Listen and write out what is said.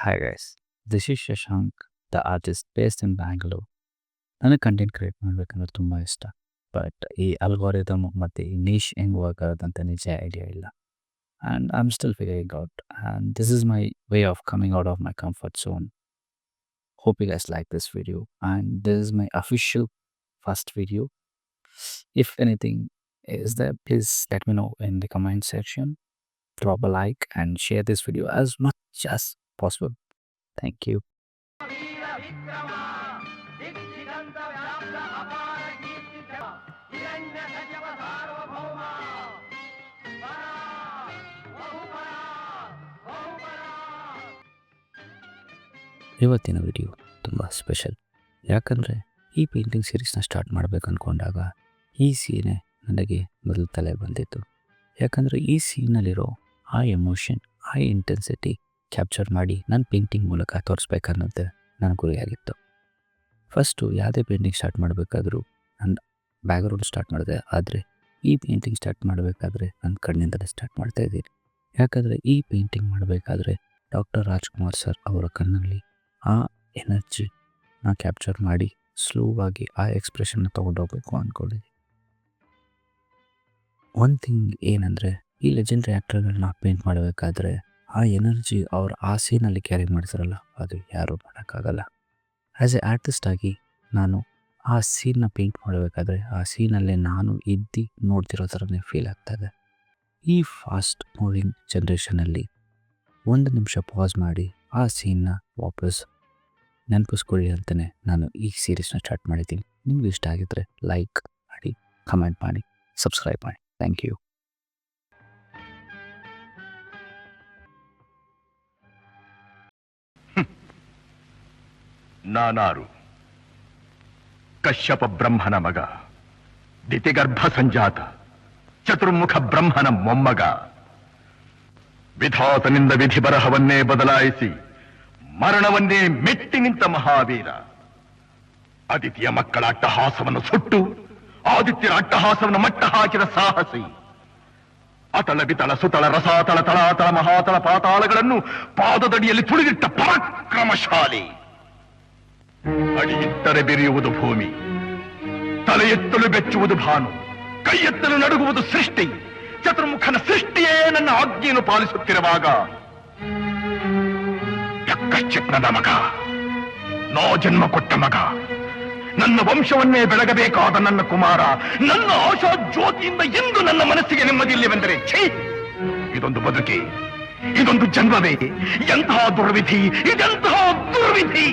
Hi guys, this is Shashank, the artist based in Bangalore. ನನಗೆ content create ಮಾಡಬೇಕಂದ್ರೆ ತುಂಬ ಇಷ್ಟ. ಬಟ್ ಈ ಅಲ್ಗಾರಿದಮ್ ಮತ್ತು ಈ ನೀಶ್ ಹೆಂಗೆ ವರ್ಕ್ ಆಗೋದಂತ ನಿಜ ಐಡಿಯಾ ಇಲ್ಲ. And I am still figuring out. And this is my way of coming out of my comfort zone. Hope you guys like this video. And this is my official first video. If anything is there, please let me know in the comment section. Drop a like and share this video as much as possible. Thank you. ಇವತ್ತಿನ video ತುಂಬ special. ಯಾಕಂದರೆ ಈ painting ಸೀರೀಸ್ನ start ಮಾಡಬೇಕು ಅಂದ್ಕೊಂಡಾಗ ಈ ಸೀನೇ ನನಗೆ ಮೊದಲು ತಲೆ ಬಂದಿತ್ತು. ಯಾಕಂದರೆ ಈ ಸೀನಲ್ಲಿರೋ ಆ ಎಮೋಷನ್, ಆ ಇಂಟೆನ್ಸಿಟಿ ಕ್ಯಾಪ್ಚರ್ ಮಾಡಿ ನನ್ನ ಪೇಂಟಿಂಗ್ ಮೂಲಕ ತೋರಿಸ್ಬೇಕನ್ನೋದು ನನ್ನ ಗುರಿಯಾಗಿತ್ತು. ಫಸ್ಟು ಯಾವುದೇ ಪೇಂಟಿಂಗ್ ಸ್ಟಾರ್ಟ್ ಮಾಡಬೇಕಾದ್ರೂ ನನ್ನ ಬ್ಯಾಕ್ಗ್ರೌಂಡ್ ಸ್ಟಾರ್ಟ್ ಮಾಡಿದೆ. ಆದರೆ ಈ ಪೇಂಟಿಂಗ್ ಸ್ಟಾರ್ಟ್ ಮಾಡಬೇಕಾದ್ರೆ ನನ್ನ ಕಣ್ಣಿಂದಲೇ ಸ್ಟಾರ್ಟ್ ಮಾಡ್ತಾಯಿದ್ದೀನಿ. ಯಾಕಂದರೆ ಈ ಪೇಂಟಿಂಗ್ ಮಾಡಬೇಕಾದ್ರೆ ಡಾಕ್ಟರ್ ರಾಜ್ಕುಮಾರ್ ಸರ್ ಅವರ ಕಣ್ಣಲ್ಲಿ ಆ ಎನರ್ಜಿನ ಕ್ಯಾಪ್ಚರ್ ಮಾಡಿ ಸ್ಲೋವಾಗಿ ಆ ಎಕ್ಸ್ಪ್ರೆಷನ್ನ ತೊಗೊಂಡೋಗ್ಬೇಕು ಅಂದ್ಕೊಂಡಿದ್ದೀನಿ. ಒಂದು ಥಿಂಗ್ ಏನಂದರೆ, ಈ ಲೆಜೆಂಡ್ರಿ ಆ್ಯಕ್ಟರ್ಗಳನ್ನ ಪೇಂಟ್ ಮಾಡಬೇಕಾದ್ರೆ ಆ ಎನರ್ಜಿ ಅವ್ರು ಆ ಸೀನಲ್ಲಿ ಕ್ಯಾರಿ ಮಾಡ್ತಾರಲ್ಲ, ಅದು ಯಾರೂ ಮಾಡೋಕ್ಕಾಗಲ್ಲ. ಆ್ಯಸ್ ಎ ಆರ್ಟಿಸ್ಟ್ ಆಗಿ ನಾನು ಆ ಸೀನ್ನ ಪೇಂಟ್ ಮಾಡಬೇಕಾದ್ರೆ ಆ ಸೀನಲ್ಲೇ ನಾನು ಇದ್ದು ನೋಡ್ತಿರೋ ಥರನೇ ಫೀಲ್ ಆಗ್ತಾಯಿದೆ. ಈ ಫಾಸ್ಟ್ ಮೂವಿಂಗ್ ಜನ್ರೇಷನಲ್ಲಿ 1 ನಿಮಿಷ ಪಾಸ್ ಮಾಡಿ ಆ ಸೀನ್ನ ವಾಪಸ್ ನೆನಪಿಸ್ಕೊಳ್ಳಿ ಅಂತಲೇ ನಾನು ಈ ಸೀರೀಸ್ನ ಸ್ಟಾರ್ಟ್ ಮಾಡಿದ್ದೀನಿ. ನಿಮ್ಗೆ ಇಷ್ಟ ಆಗಿದ್ದರೆ ಲೈಕ್ ಮಾಡಿ, ಕಮೆಂಟ್ ಮಾಡಿ, ಸಬ್ಸ್ಕ್ರೈಬ್ ಮಾಡಿ. Thank you. ನಾನಾರು ಕಶ್ಯಪ ಬ್ರಹ್ಮನ ಮಗ, ದಿತಿಗರ್ಭ ಸಂಜಾತ, ಚತುರ್ಮುಖ ಬ್ರಹ್ಮನ ಮೊಮ್ಮಗ. ವಿಧಾತನಿಂದ ವಿಧಿ ಬರಹವನ್ನೇ ಬದಲಾಯಿಸಿ ಮರಣವನ್ನೇ ಮೆಟ್ಟಿ ನಿಂತ ಮಹಾವೀರ. ಅದಿತಿಯ ಮಕ್ಕಳ ಅಟ್ಟಹಾಸವನ್ನು ಸುಟ್ಟು ಆದಿತ್ಯರ ಅಟ್ಟಹಾಸವನ್ನು ಮಟ್ಟ ಹಾಕಿದ ಸಾಹಸಿ. ಅತಳ ಬಿತಳ ಸುತಳ ರಸಾತಳ ತಳಾತಳ ಮಹಾತಳ ಪಾತಾಳಗಳನ್ನು ಪಾದದಡಿಯಲ್ಲಿ ತುಳಿದಿಟ್ಟ ಪರಾಕ್ರಮಶಾಲಿ. ಅಡಿ ಇಟ್ಟರೆ ಬೆರೆಯುವುದು ಭೂಮಿ, ತಲೆ ಎತ್ತಲು ಬೆಚ್ಚುವುದು ಭಾನು, ಕೈ ಎತ್ತಲು ನಡುಗುವುದು ಸೃಷ್ಟಿ. ಚತುರ್ಮುಖನ ಸೃಷ್ಟಿಯೇ ನನ್ನ ಆಜ್ಞೆಯನ್ನು ಪಾಲಿಸುತ್ತಿರುವಾಗ ಯಕ್ಕಶ್ಚಿತ್ನದ ಮಗ, ನೋ ಜನ್ಮ ಕೊಟ್ಟ ಮಗ, ನನ್ನ ವಂಶವನ್ನೇ ಬೆಳಗಬೇಕಾದ ನನ್ನ ಕುಮಾರ, ನನ್ನ ಆಶಾ ಜ್ಯೋತಿಯಿಂದ ಎಂದು ನನ್ನ ಮನಸ್ಸಿಗೆ ನೆಮ್ಮದಿಯಿಲ್ಲವೆಂದರೆ ಛೀ, ಇದೊಂದು ಬದುಕಿ, ಇದೊಂದು ಜನ್ಮವೇ, ಎಂತಹ ದುರ್ವಿಧಿ, ಇದೆಂತಹ ದುರ್ವಿಧಿ.